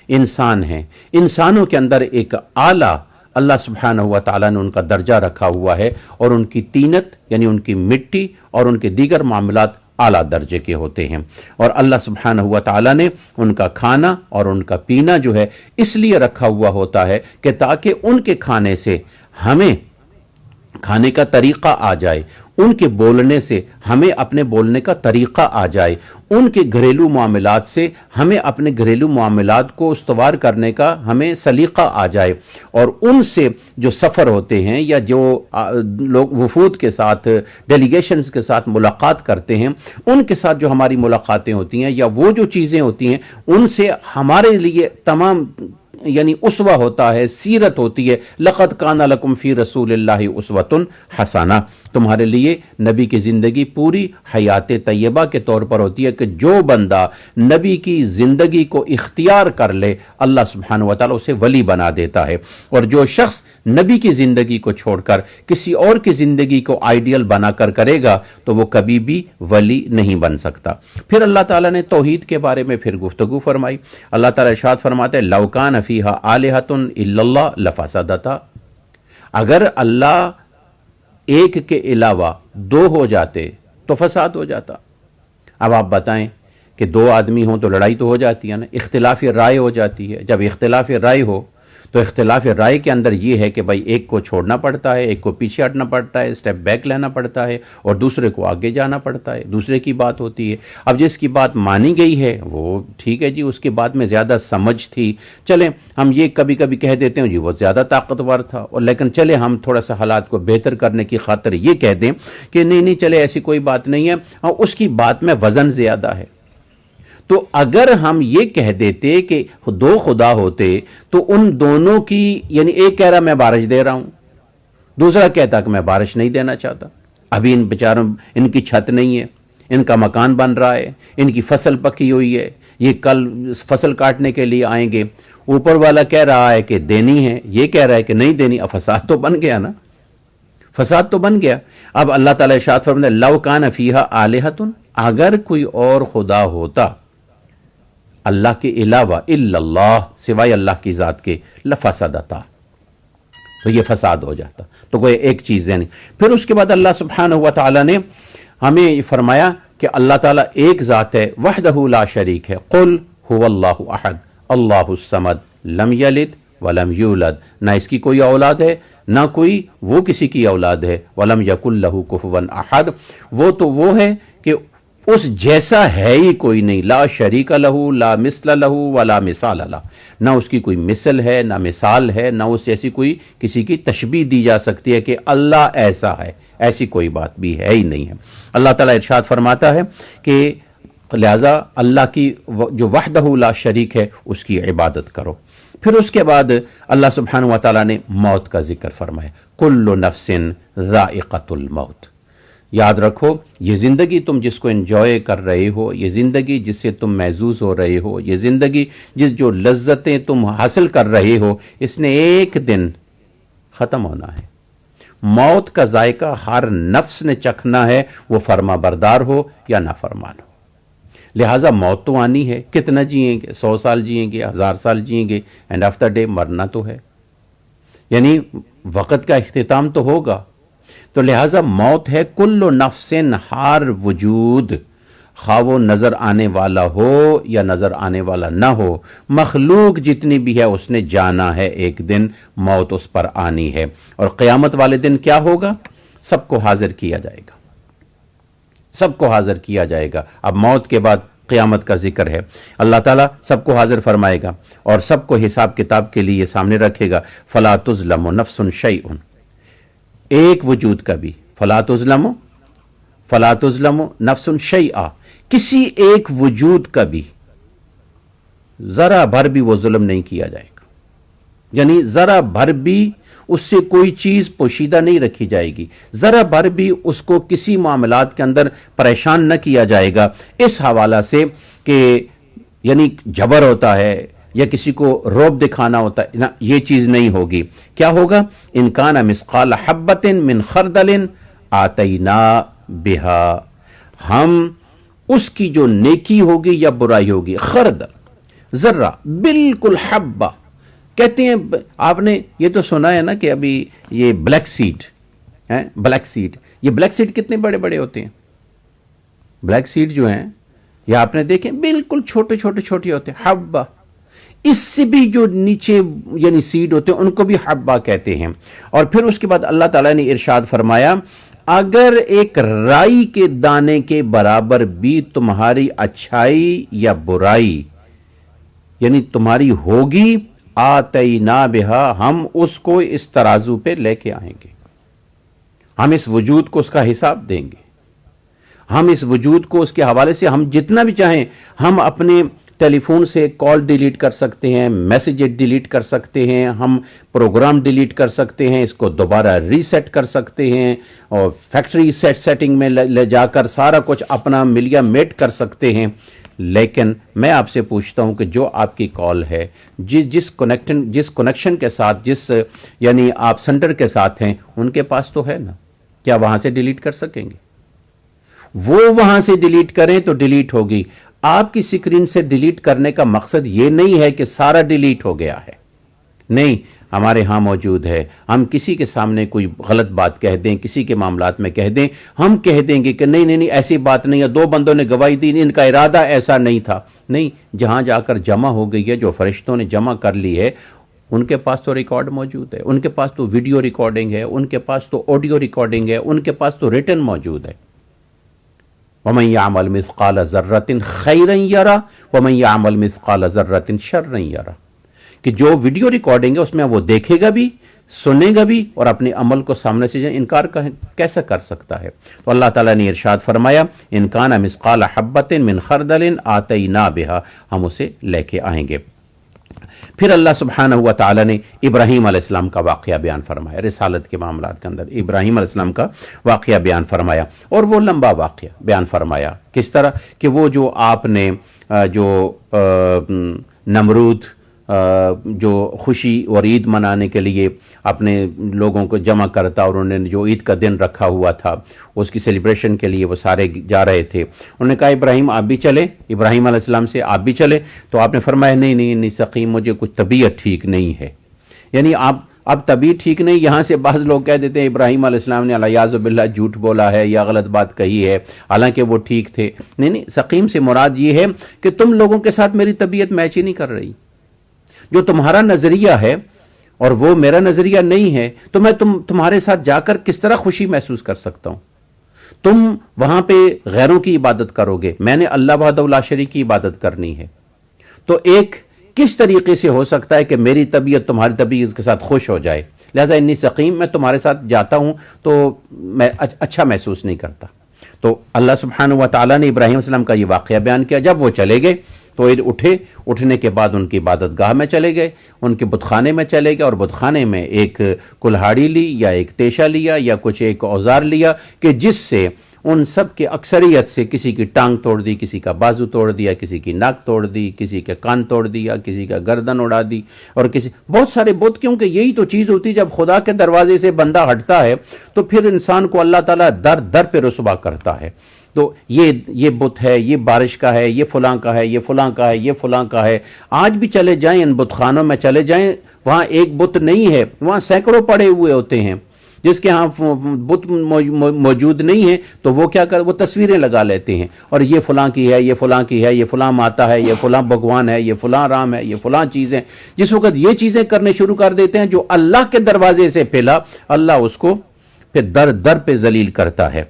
انسان ہیں، انسانوں کے اندر ایک اعلیٰ اللہ سبحانہ و تعالیٰ نے ان کا درجہ رکھا ہوا ہے، اور ان کی طینت یعنی ان کی مٹی اور ان کے دیگر معاملات اعلیٰ درجے کے ہوتے ہیں، اور اللہ سبحانہ و تعالیٰ نے ان کا کھانا اور ان کا پینا جو ہے اس لیے رکھا ہوا ہوتا ہے کہ تاکہ ان کے کھانے سے ہمیں کھانے کا طریقہ آ جائے، ان کے بولنے سے ہمیں اپنے بولنے کا طریقہ آ جائے، ان کے گھریلو معاملات سے ہمیں اپنے گھریلو معاملات کو استوار کرنے کا ہمیں سلیقہ آ جائے، اور ان سے جو سفر ہوتے ہیں یا جو لوگ وفود کے ساتھ ڈیلیگیشنز کے ساتھ ملاقات کرتے ہیں، ان کے ساتھ جو ہماری ملاقاتیں ہوتی ہیں یا وہ جو چیزیں ہوتی ہیں، ان سے ہمارے لیے تمام یعنی اسوہ ہوتا ہے، سیرت ہوتی ہے۔ لقد کان لکم فی رسول اللہ اسوۃ حسنہ، تمہارے لیے نبی کی زندگی پوری حیات طیبہ کے طور پر ہوتی ہے کہ جو بندہ نبی کی زندگی کو اختیار کر لے اللہ سبحانہ وتعالی اسے ولی بنا دیتا ہے، اور جو شخص نبی کی زندگی کو چھوڑ کر کسی اور کی زندگی کو آئیڈیل بنا کر کرے گا تو وہ کبھی بھی ولی نہیں بن سکتا۔ پھر اللہ تعالیٰ نے توحید کے بارے میں پھر گفتگو فرمائی۔ اللہ تعالیٰ ارشاد فرماتے ہیں لو کان فیہا آلہۃ الا اللہ لفسدتا، اگر اللہ ایک کے علاوہ دو ہو جاتے تو فساد ہو جاتا۔ اب آپ بتائیں کہ دو آدمی ہوں تو لڑائی تو ہو جاتی ہے نا، اختلاف رائے ہو جاتی ہے۔ جب اختلاف رائے ہو تو اختلاف رائے کے اندر یہ ہے کہ بھائی ایک کو چھوڑنا پڑتا ہے، ایک کو پیچھے ہٹنا پڑتا ہے، اسٹیپ بیک لینا پڑتا ہے، اور دوسرے کو آگے جانا پڑتا ہے، دوسرے کی بات ہوتی ہے۔ اب جس کی بات مانی گئی ہے وہ ٹھیک ہے جی، اس کی بات میں زیادہ سمجھ تھی، چلیں ہم یہ کبھی کبھی کہہ دیتے ہیں جی وہ زیادہ طاقتور تھا، اور لیکن چلے ہم تھوڑا سا حالات کو بہتر کرنے کی خاطر یہ کہہ دیں کہ نہیں چلے ایسی کوئی بات نہیں ہے، اور اس کی بات میں وزن زیادہ ہے۔ تو اگر ہم یہ کہہ دیتے کہ دو خدا ہوتے تو ان دونوں کی یعنی ایک کہہ رہا میں بارش دے رہا ہوں، دوسرا کہتا کہ میں بارش نہیں دینا چاہتا، ابھی ان بیچاروں ان کی چھت نہیں ہے، ان کا مکان بن رہا ہے، ان کی فصل پکی ہوئی ہے، یہ کل فصل کاٹنے کے لیے آئیں گے، اوپر والا کہہ رہا ہے کہ دینی ہے، یہ کہہ رہا ہے کہ نہیں دینی، اب فساد تو بن گیا نا، فساد تو بن گیا۔ اب اللہ تعالیٰ ارشاد فرماتے ہیں لو کان فیہا آلہۃ، اگر کوئی اور خدا ہوتا اللہ کے علاوہ الا اللہ، سوائے اللہ کی ذات کے، لفسدتا، تو یہ فساد ہو جاتا۔ تو کوئی ایک چیز ہے نہیں۔ پھر اس کے بعد اللہ سبحانہ و تعالی نے ہمیں فرمایا کہ اللہ تعالیٰ ایک ذات ہے، وحدہ لا شریک ہے، قل هو اللہ احد اللہ الصمد لم یلد ولم یولد، نہ اس کی کوئی اولاد ہے نہ کوئی وہ کسی کی اولاد ہے، ولم یکن لہ کفوا احد، وہ تو وہ ہے کہ اس جیسا ہے ہی کوئی نہیں، لا شریک لہ لا مثل لہ ولا مثال لہ، نہ اس کی کوئی مثل ہے نہ مثال ہے، نہ اس جیسی کوئی کسی کی تشبیہ دی جا سکتی ہے کہ اللہ ایسا ہے، ایسی کوئی بات بھی ہے ہی نہیں ہے۔ اللہ تعالیٰ ارشاد فرماتا ہے کہ لہذا اللہ کی جو وحدہ لا شریک ہے اس کی عبادت کرو۔ پھر اس کے بعد اللہ سبحانہ و تعالیٰ نے موت کا ذکر فرمایا، کل نفس ذائقۃ الموت، یاد رکھو یہ زندگی تم جس کو انجوائے کر رہے ہو، یہ زندگی جس سے تم محظوظ ہو رہے ہو، یہ زندگی جو لذتیں تم حاصل کر رہے ہو، اس نے ایک دن ختم ہونا ہے۔ موت کا ذائقہ ہر نفس نے چکھنا ہے، وہ فرما بردار ہو یا نافرمان ہو۔ لہٰذا موت تو آنی ہے، کتنا جئیں گے، 100 سال جئیں گے، 1000 سال جئیں گے، اینڈ آف دا ڈے مرنا تو ہے، یعنی وقت کا اختتام تو ہوگا۔ تو لہٰذا موت ہے کل نفس، ہر وجود، خواہ وہ نظر آنے والا ہو یا نظر آنے والا نہ ہو، مخلوق جتنی بھی ہے اس نے جانا ہے، ایک دن موت اس پر آنی ہے۔ اور قیامت والے دن کیا ہوگا؟ سب کو حاضر کیا جائے گا، سب کو حاضر کیا جائے گا۔ اب موت کے بعد قیامت کا ذکر ہے، اللہ تعالیٰ سب کو حاضر فرمائے گا اور سب کو حساب کتاب کے لیے سامنے رکھے گا۔ فلا تظلم نفس شیئا، ایک وجود کا بھی، فلا تظلم نفس شیئا، کسی ایک وجود کا بھی ذرا بھر بھی وہ ظلم نہیں کیا جائے گا، یعنی ذرا بھر بھی اس سے کوئی چیز پوشیدہ نہیں رکھی جائے گی، ذرا بھر بھی اس کو کسی معاملات کے اندر پریشان نہ کیا جائے گا، اس حوالہ سے کہ یعنی جبر ہوتا ہے یا کسی کو روب دکھانا ہوتا ہے، نہ، یہ چیز نہیں ہوگی۔ کیا ہوگا؟ ان کان مثقال حبۃ من خردل آتینا بہا، ہم اس کی جو نیکی ہوگی یا برائی ہوگی، خردل ذرہ، بالکل حبہ، کہتے ہیں آپ نے یہ تو سنا ہے نا کہ ابھی یہ بلیک سیڈ ہے، بلیک سیڈ، یہ بلیک سیڈ کتنے بڑے بڑے ہوتے ہیں، بلیک سیڈ جو ہیں یہ آپ نے دیکھیں بالکل چھوٹے چھوٹے چھوٹے ہوتے ہیں، حبہ، اس سے بھی جو نیچے یعنی سیڈ ہوتے ہیں ان کو بھی حبہ کہتے ہیں. اور پھر اس کے بعد اللہ تعالیٰ نے ارشاد فرمایا اگر ایک رائی کے دانے کے برابر بھی تمہاری اچھائی یا برائی یعنی تمہاری ہوگی آتینا بہا ہم اس کو اس ترازو پہ لے کے آئیں گے. ہم اس وجود کو اس کا حساب دیں گے. ہم اس وجود کو اس کے حوالے سے ہم جتنا بھی چاہیں ہم اپنے ٹیلی فون سے کال ڈیلیٹ کر سکتے ہیں, میسیج ڈیلیٹ کر سکتے ہیں, ہم پروگرام ڈیلیٹ کر سکتے ہیں, اس کو دوبارہ ریسیٹ کر سکتے ہیں اور فیکٹری سیٹنگ میں لے جا کر سارا کچھ اپنا ملیا میٹ کر سکتے ہیں. لیکن میں آپ سے پوچھتا ہوں کہ جو آپ کی کال ہے جس کنیکشن کے ساتھ جس یعنی آپ سینٹر کے ساتھ ہیں ان کے پاس تو ہے نا, کیا وہاں سے ڈیلیٹ کر سکیں گے؟ وہ وہاں سے ڈیلیٹ کریں تو ڈیلیٹ ہوگی. آپ کی سکرین سے ڈیلیٹ کرنے کا مقصد یہ نہیں ہے کہ سارا ڈیلیٹ ہو گیا ہے, نہیں, ہمارے ہاں موجود ہے. ہم کسی کے سامنے کوئی غلط بات کہہ دیں, کسی کے معاملات میں کہہ دیں, ہم کہہ دیں گے کہ نہیں ایسی بات نہیں ہے, دو بندوں نے گواہی دی, ان کا ارادہ ایسا نہیں تھا. نہیں, جہاں جا کر جمع ہو گئی ہے, جو فرشتوں نے جمع کر لی ہے, ان کے پاس تو ریکارڈ موجود ہے, ان کے پاس تو ویڈیو ریکارڈنگ ہے, ان کے پاس تو آڈیو ریکارڈنگ ہے, ان کے پاس تو ریٹن موجود ہے. وَمَن يَعْمَلْ مِثْقَالَ ذَرَّةٍ خَيْرًا يَرَهُ وَمَن يَعْمَلْ مِثْقَالَ ذَرَّةٍ شَرًّا يَرَهُ. کہ جو ویڈیو ریکارڈنگ ہے اس میں وہ دیکھے گا بھی, سنے گا بھی, اور اپنے عمل کو سامنے سے انکار کیسا کر سکتا ہے. تو اللہ تعالیٰ نے ارشاد فرمایا ان کان مثقال حبۃ من خردل آتینا بها, ہم اسے لے کے آئیں گے. پھر اللہ سبحانہ و تعالیٰ نے ابراہیم علیہ السلام کا واقعہ بیان فرمایا. رسالت کے معاملات کے اندر ابراہیم علیہ السلام کا واقعہ بیان فرمایا, اور وہ لمبا واقعہ بیان فرمایا. کس طرح کہ وہ جو آپ نے جو نمرود جو خوشی اور عید منانے کے لیے اپنے لوگوں کو جمع کرتا, اور انہوں نے جو عید کا دن رکھا ہوا تھا اس کی سیلیبریشن کے لیے وہ سارے جا رہے تھے. انہوں نے کہا ابراہیم آپ بھی چلے, ابراہیم علیہ السلام سے آپ بھی چلے. تو آپ نے فرمایا نہیں سقیم, مجھے کچھ طبیعت ٹھیک نہیں ہے. یعنی اب طبیعت ٹھیک نہیں, یہاں سے بعض لوگ کہہ دیتے ہیں ابراہیم علیہ السلام نے الیاذ باللہ جھوٹ بولا ہے یا غلط بات کہی ہے, حالانکہ وہ ٹھیک تھے. نہیں, سقیم سے مراد یہ ہے کہ تم لوگوں کے ساتھ میری طبیعت میچ ہی نہیں کر رہی. جو تمہارا نظریہ ہے اور وہ میرا نظریہ نہیں ہے, تو میں تمہارے ساتھ جا کر کس طرح خوشی محسوس کر سکتا ہوں. تم وہاں پہ غیروں کی عبادت کرو گے, میں نے اللہ وحدہ لا شریک کی عبادت کرنی ہے. تو ایک کس طریقے سے ہو سکتا ہے کہ میری طبیعت تمہاری طبیعت کے ساتھ خوش ہو جائے؟ لہذا انی سقیم, میں تمہارے ساتھ جاتا ہوں تو میں اچھا محسوس نہیں کرتا. تو اللہ سبحانہ و تعالیٰ نے ابراہیم علیہ السلام کا یہ واقعہ بیان کیا. جب وہ چلے گئے تو اٹھنے کے بعد ان کی عبادت گاہ میں چلے گئے, ان کے بت خانے میں چلے گئے, اور بت خانے میں ایک کلہاڑی لی یا ایک تیشہ لیا یا کچھ ایک اوزار لیا کہ جس سے ان سب کے اکثریت سے کسی کی ٹانگ توڑ دی, کسی کا بازو توڑ دیا, کسی کی ناک توڑ دی, کسی کے کان توڑ دیا, کسی کا گردن اڑا دی, اور بہت سارے بت. کیونکہ یہی تو چیز ہوتی, جب خدا کے دروازے سے بندہ ہٹتا ہے تو پھر انسان کو اللہ تعالیٰ در پہ رسوا کرتا ہے. تو یہ بت ہے, یہ بارش کا ہے, یہ فلاں کا ہے, یہ فلاں کا ہے, یہ فلاں کا ہے. آج بھی چلے جائیں ان بت خانوں میں چلے جائیں, وہاں ایک بت نہیں ہے, وہاں سینکڑوں پڑے ہوئے ہوتے ہیں. جس کے ہاں بت موجود نہیں ہے تو وہ کیا وہ تصویریں لگا لیتے ہیں, اور یہ فلاں کی ہے, یہ فلاں کی ہے, یہ فلاں ماتا ہے, یہ فلاں بھگوان ہے, یہ فلاں رام ہے, یہ فلاں چیزیں. جس وقت یہ چیزیں کرنے شروع کر دیتے ہیں جو اللہ کے دروازے سے پھیلا, اللہ اس کو پھر در پہ ذلیل کرتا ہے.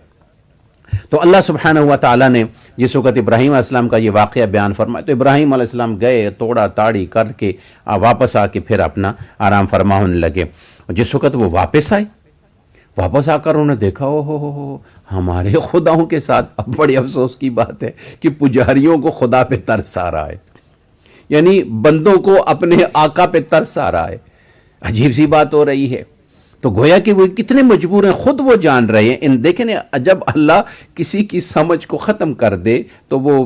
تو اللہ سبحانہ و تعالیٰ نے جس وقت ابراہیم علیہ السلام کا یہ واقعہ بیان فرمایا, تو ابراہیم علیہ السلام گئے, توڑا تاڑی کر کے واپس آ کے پھر اپنا آرام فرما ہونے لگے. جس وقت وہ واپس آ کر انہوں نے دیکھا ہو ہمارے خداؤں کے ساتھ. اب بڑے افسوس کی بات ہے کہ پجاریوں کو خدا پہ ترس آ رہا ہے, یعنی بندوں کو اپنے آقا پہ ترس آ رہا ہے. عجیب سی بات ہو رہی ہے. تو گویا کہ وہ کتنے مجبور ہیں, خود وہ جان رہے ہیں. دیکھیں جب اللہ کسی کی سمجھ کو ختم کر دے تو وہ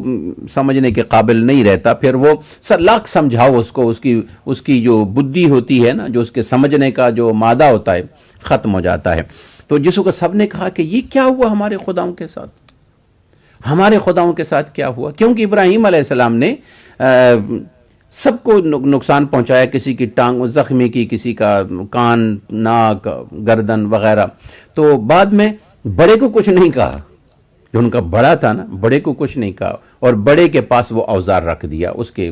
سمجھنے کے قابل نہیں رہتا. پھر وہ لاکھ سمجھاؤ اس کو, اس کی جو بدھی ہوتی ہے نا, جو اس کے سمجھنے کا جو مادہ ہوتا ہے, ختم ہو جاتا ہے. تو جس کو سب نے کہا کہ یہ کیا ہوا ہمارے خداؤں کے ساتھ, ہمارے خداؤں کے ساتھ کیا ہوا؟ کیونکہ ابراہیم علیہ السلام نے سب کو نقصان پہنچایا, کسی کی ٹانگ زخمی کی, کسی کا کان, ناک, گردن وغیرہ. تو بعد میں بڑے کو کچھ نہیں کہا, جو ان کا بڑا تھا نا, بڑے کو کچھ نہیں کہا, اور بڑے کے پاس وہ اوزار رکھ دیا, اس کے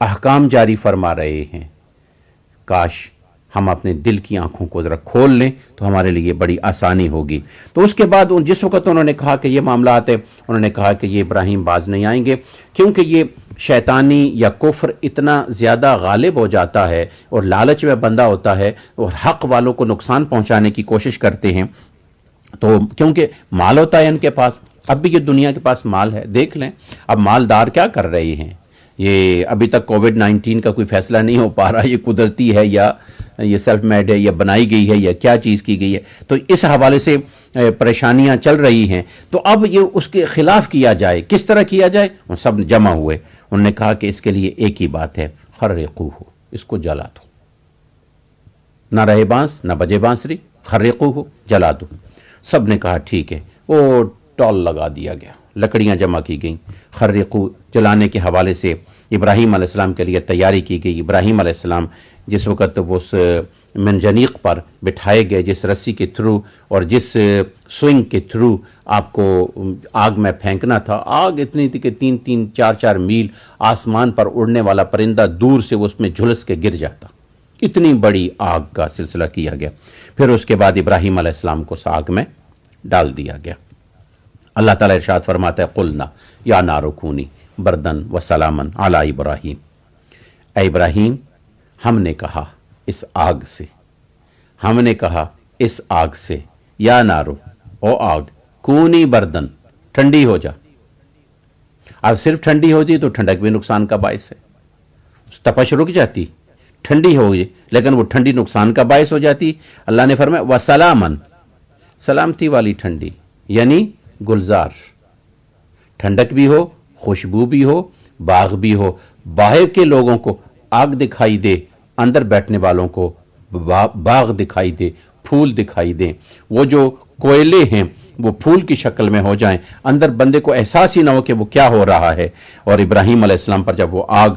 احکام جاری فرما رہے ہیں، کاش ہم اپنے دل کی آنکھوں کو ذرا کھول لیں تو ہمارے لیے بڑی آسانی ہوگی۔ تو اس کے بعد جس وقت انہوں نے کہا کہ یہ معاملات ہے، انہوں نے کہا کہ یہ ابراہیم باز نہیں آئیں گے، کیونکہ یہ شیطانی یا کفر اتنا زیادہ غالب ہو جاتا ہے اور لالچ میں بندہ ہوتا ہے اور حق والوں کو نقصان پہنچانے کی کوشش کرتے ہیں۔ تو کیونکہ مال ہوتا ہے ان کے پاس، اب بھی یہ دنیا کے پاس مال ہے، دیکھ لیں اب مالدار کیا کر رہے ہیں۔ یہ ابھی تک کووڈ-19 کا کوئی فیصلہ نہیں ہو پا رہا یہ قدرتی ہے یا یہ سیلف میڈ ہے یا بنائی گئی ہے یا کیا چیز کی گئی ہے، تو اس حوالے سے پریشانیاں چل رہی ہیں۔ تو اب یہ اس کے خلاف کیا جائے، کس طرح کیا جائے؟ وہ سب جمع ہوئے، انہوں نے کہا کہ اس کے لیے ایک ہی بات ہے، خرقوہ، اس کو جلا دو، نہ رہے بانس نہ بجے بانسری، خرقوہ، جلا دو۔ سب نے کہا ٹھیک ہے، وہ ٹول لگا دیا گیا، لکڑیاں جمع کی گئیں، خرقوہ جلانے کے حوالے سے ابراہیم علیہ السلام کے لیے تیاری کی گئی۔ ابراہیم علیہ السلام جس وقت وہ اس منجنیق پر بٹھائے گئے، جس رسی کے تھرو اور جس سوئنگ کے تھرو آپ کو آگ میں پھینکنا تھا، آگ اتنی تھی کہ 3-4 میل آسمان پر اڑنے والا پرندہ دور سے اس میں جھلس کے گر جاتا، اتنی بڑی آگ کا سلسلہ کیا گیا۔ پھر اس کے بعد ابراہیم علیہ السلام کو اس آگ میں ڈال دیا گیا۔ اللہ تعالیٰ ارشاد فرماتا ہے قلنا یا نار کونی بردن و سلامن علی ابراہیم، اے ابراہیم ہم نے کہا اس آگ سے، ہم نے کہا اس آگ سے، یا نارو، او آگ، کونی بردن، ٹھنڈی ہو جا۔ اب صرف ٹھنڈی ہوتی تو ٹھنڈک بھی نقصان کا باعث ہے، تپش رک جاتی، ٹھنڈی ہو گئی لیکن وہ ٹھنڈی نقصان کا باعث ہو جاتی۔ اللہ نے فرمایا وسلامن، سلامتی والی ٹھنڈی، یعنی گلزار، ٹھنڈک بھی ہو، خوشبو بھی ہو، باغ بھی ہو، باہر کے لوگوں کو آگ دکھائی دے، اندر بیٹھنے والوں کو باغ دکھائی دے، پھول دکھائی دیں، وہ جو کوئلے ہیں وہ پھول کی شکل میں ہو جائیں، اندر بندے کو احساس ہی نہ ہو کہ وہ کیا ہو رہا ہے۔ اور ابراہیم علیہ السلام پر جب وہ آگ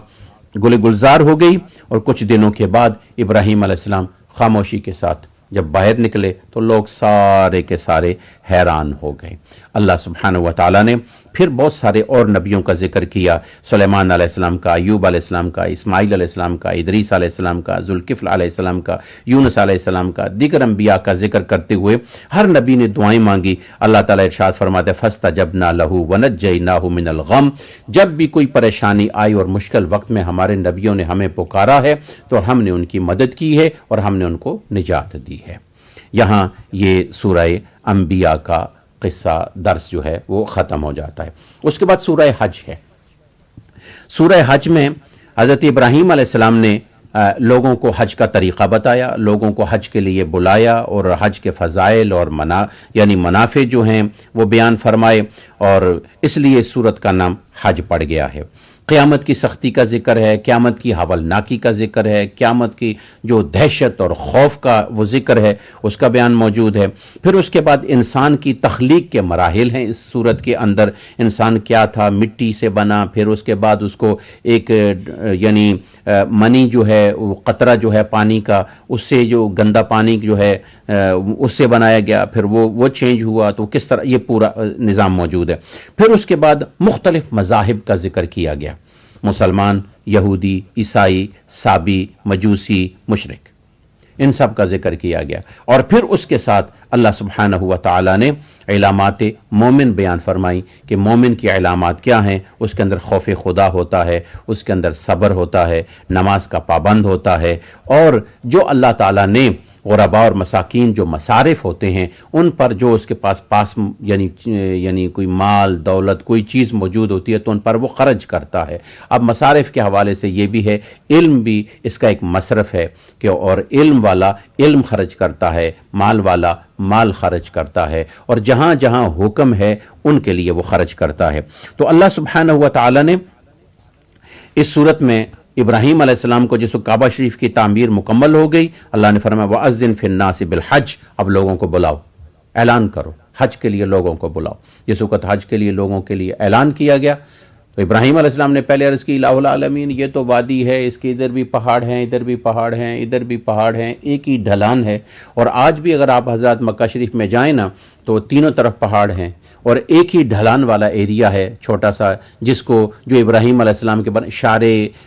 گل گلزار ہو گئی اور کچھ دنوں کے بعد ابراہیم علیہ السلام خاموشی کے ساتھ جب باہر نکلے تو لوگ سارے کے سارے حیران ہو گئے۔ اللہ سبحانہ و تعالیٰ نے پھر بہت سارے اور نبیوں کا ذکر کیا، سلیمان علیہ السلام کا، ایوب علیہ السلام کا، اسماعیل علیہ السلام کا، ادریس علیہ السلام کا، ذوالکفل علیہ السلام کا، یونس علیہ السلام کا، دیگر انبیاء کا ذکر کرتے ہوئے ہر نبی نے دعائیں مانگی۔ اللہ تعالیٰ ارشاد فرماتے فاستجبنا لہ ونجیناہ من الغم، جب بھی کوئی پریشانی آئی اور مشکل وقت میں ہمارے نبیوں نے ہمیں پکارا ہے تو ہم نے ان کی مدد کی ہے اور ہم نے ان کو نجات دی ہے۔ یہاں یہ سورہ انبیاء کا قصہ درس جو ہے وہ ختم ہو جاتا ہے۔ اس کے بعد سورہ حج ہے۔ سورہ حج میں حضرت ابراہیم علیہ السلام نے لوگوں کو حج کا طریقہ بتایا، لوگوں کو حج کے لیے بلایا اور حج کے فضائل اور یعنی منافع جو ہیں وہ بیان فرمائے، اور اس لیے سورت کا نام حج پڑ گیا ہے۔ قیامت کی سختی کا ذکر ہے، قیامت کی ہولناکی کا ذکر ہے، قیامت کی جو دہشت اور خوف کا وہ ذکر ہے اس کا بیان موجود ہے۔ پھر اس کے بعد انسان کی تخلیق کے مراحل ہیں۔ اس صورت کے اندر انسان کیا تھا، مٹی سے بنا، پھر اس کے بعد اس کو ایک یعنی منی جو ہے وہ قطرہ جو ہے پانی کا، اس سے جو گندا پانی جو ہے اس سے بنایا گیا، پھر وہ چینج ہوا، تو کس طرح یہ پورا نظام موجود ہے۔ پھر اس کے بعد مختلف مذاہب کا ذکر کیا گیا، مسلمان، یہودی، عیسائی، سابی، مجوسی، مشرک، ان سب کا ذکر کیا گیا۔ اور پھر اس کے ساتھ اللہ سبحانہ و تعالی نے علامات مومن بیان فرمائی کہ مومن کی علامات کیا ہیں۔ اس کے اندر خوف خدا ہوتا ہے، اس کے اندر صبر ہوتا ہے، نماز کا پابند ہوتا ہے، اور جو اللہ تعالیٰ نے غرباء اور مساکین جو مصارف ہوتے ہیں ان پر جو اس کے پاس یعنی کوئی مال دولت کوئی چیز موجود ہوتی ہے تو ان پر وہ خرچ کرتا ہے۔ اب مصارف کے حوالے سے یہ بھی ہے، علم بھی اس کا ایک مصرف ہے کہ اور علم والا علم خرچ کرتا ہے، مال والا مال خرچ کرتا ہے، اور جہاں جہاں حکم ہے ان کے لیے وہ خرچ کرتا ہے۔ تو اللہ سبحانہ و تعالی نے اس صورت میں ابراہیم علیہ السلام کو جس کعبہ شریف کی تعمیر مکمل ہو گئی، اللہ نے فرمایا وَأَذِّن فِي النَّاسِ بِالْحَجِّ، اب لوگوں کو بلاؤ، اعلان کرو، حج کے لیے لوگوں کو بلاؤ۔ جس وقت حج کے لیے لوگوں کے لیے اعلان کیا گیا تو ابراہیم علیہ السلام نے پہلے عرض کی الہ العالمین، یہ تو وادی ہے، اس کے ادھر بھی پہاڑ ہیں، ادھر بھی پہاڑ ہیں، ادھر بھی پہاڑ ہیں، ایک ہی ڈھلان ہے، اور آج بھی اگر آپ حضرات مکہ شریف میں جائیں نا تو تینوں طرف پہاڑ ہیں، اور ایک ہی ڈھلان والا ایریا ہے چھوٹا سا، جس کو جو ابراہیم علیہ السلام کے شار